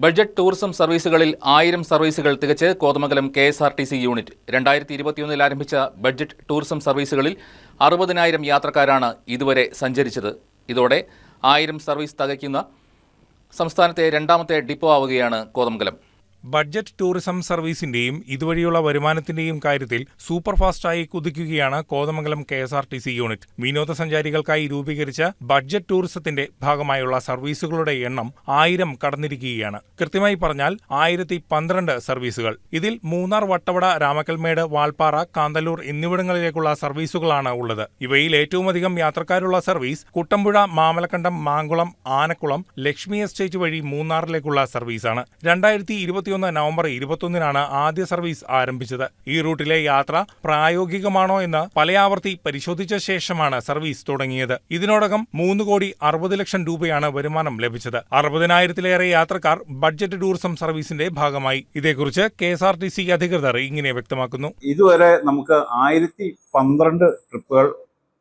Budget tourism സർവീസുകളിൽ 1000 സർവീസുകൾ തികച്ച് Kothamangalam KSRTC unit. 2021 ആരംഭിച്ച budget tourism സർവീസുകളിൽ 60,000 യാത്രക്കാരാണ് ഇതുവരെ സഞ്ചരിച്ചത്. ഇതോടെ 1000 സർവീസ് തികയ്ക്കുന്ന സംസ്ഥാനത്തെ രണ്ടാമത്തെ ഡിപ്പോ ആവുകയാണ് കോതമംഗലം. ബഡ്ജറ്റ് ടൂറിസം സർവീസിന്റെയും ഇതുവഴിയുള്ള വരുമാനത്തിന്റെയും കാര്യത്തിൽ സൂപ്പർഫാസ്റ്റായി കുതിക്കുകയാണ് കോതമംഗലം KSRTC യൂണിറ്റ്. വിനോദസഞ്ചാരികൾക്കായി രൂപീകരിച്ച ബഡ്ജറ്റ് ടൂറിസത്തിന്റെ ഭാഗമായുള്ള സർവീസുകളുടെ എണ്ണം 1000 കടന്നിരിക്കുകയാണ്. കൃത്യമായി പറഞ്ഞാൽ 1012 സർവീസുകൾ. ഇതിൽ മൂന്നാർ, വട്ടവട, രാമക്കൽമേട്, വാൾപ്പാറ, കാന്തല്ലൂർ എന്നിവിടങ്ങളിലേക്കുള്ള സർവീസുകളാണ് ഉള്ളത്. ഇവയിൽ ഏറ്റവുമധികം യാത്രക്കാരുള്ള സർവീസ് കുട്ടമ്പുഴ, മാമലക്കണ്ടം, മാങ്കുളം, ആനക്കുളം, ലക്ഷ്മി എസ്റ്റേറ്റ് വഴി മൂന്നാറിലേക്കുള്ള സർവീസാണ്. 2021 നവംബർ 21 ആദ്യ സർവീസ് ആരംഭിച്ചത്. ഈ റൂട്ടിലെ യാത്ര പ്രായോഗികമാണോ എന്ന് പലയാവർത്തി പരിശോധിച്ച ശേഷമാണ് സർവീസ് തുടങ്ങിയത്. ഇതിനോടകം 3,60,00,000 രൂപയാണ് വരുമാനം ലഭിച്ചത്. 60,000-ലേറെ യാത്രക്കാർ ബഡ്ജറ്റ് ടൂറിസം സർവീസിന്റെ ഭാഗമായി. ഇതേക്കുറിച്ച് KSRTC അധികൃതർ ഇങ്ങനെ വ്യക്തമാക്കുന്നു. ഇതുവരെ നമുക്ക് 1012 ട്രിപ്പുകൾ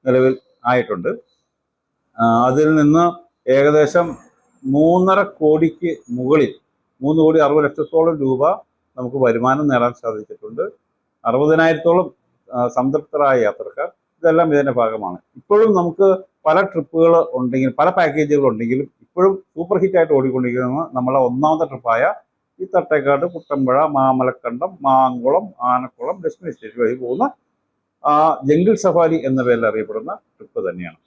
നിലവിൽ ആയിട്ടുണ്ട്. അതിൽ നിന്ന് ഏകദേശം 3.5 കോടിക്ക് മുകളിൽ 3,60,00,000 രൂപ നമുക്ക് വരുമാനം നേടാൻ സാധിച്ചിട്ടുണ്ട്. 60,000-ഓളം സംതൃപ്തരായ യാത്രക്കാർ, ഇതെല്ലാം ഇതിന്റെ ഭാഗമാണ്. ഇപ്പോഴും നമുക്ക് പല ട്രിപ്പുകൾ ഉണ്ടെങ്കിലും, പല പാക്കേജുകൾ ഉണ്ടെങ്കിലും ഇപ്പോഴും സൂപ്പർ ഹിറ്റായിട്ട് ഓടിക്കൊണ്ടിരിക്കുന്ന നമ്മളെ ഒന്നാമത്തെ ട്രിപ്പായ ഈ തട്ടേക്കാട്, കുട്ടമ്പുഴ, മാമലക്കണ്ടം, മാങ്കുളം, ആനക്കുളം, ലക്ഷ്മി എസ്റ്റേറ്റ് വഴി പോകുന്ന ജംഗിൾ സഫാരി എന്ന പേരിൽ അറിയപ്പെടുന്ന ട്രിപ്പ് തന്നെയാണ്.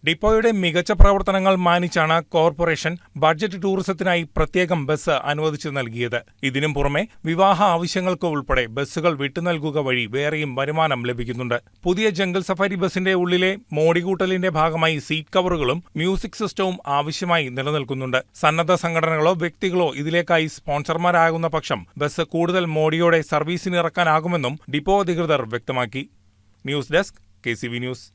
ഡിപ്പോയുടെ മികച്ച പ്രവർത്തനങ്ങൾ മാനിച്ചാണ് കോർപ്പറേഷൻ ബഡ്ജറ്റ് ടൂറിസത്തിനായി പ്രത്യേകം ബസ് അനുവദിച്ചു നൽകിയത്. ഇതിനും പുറമെ വിവാഹ ആവശ്യങ്ങൾക്ക് ഉൾപ്പെടെ ബസ്സുകൾ വിട്ടുനൽകുക വഴി വേറെയും വരുമാനം ലഭിക്കുന്നുണ്ട്. പുതിയ ജംഗിൾ സഫാരി ബസിന്റെ ഉള്ളിലെ മോടികൂട്ടലിന്റെ ഭാഗമായി സീറ്റ് കവറുകളും മ്യൂസിക് സിസ്റ്റവും ആവശ്യമായി നിലനിൽക്കുന്നുണ്ട്. സന്നദ്ധ സംഘടനകളോ വ്യക്തികളോ ഇതിലേക്കായി സ്പോൺസർമാരാകുന്ന പക്ഷം ബസ് കൂടുതൽ മോടിയോടെ സർവീസിനിറക്കാനാകുമെന്നും ഡിപ്പോ അധികൃതർ വ്യക്തമാക്കി. News desk KCV news.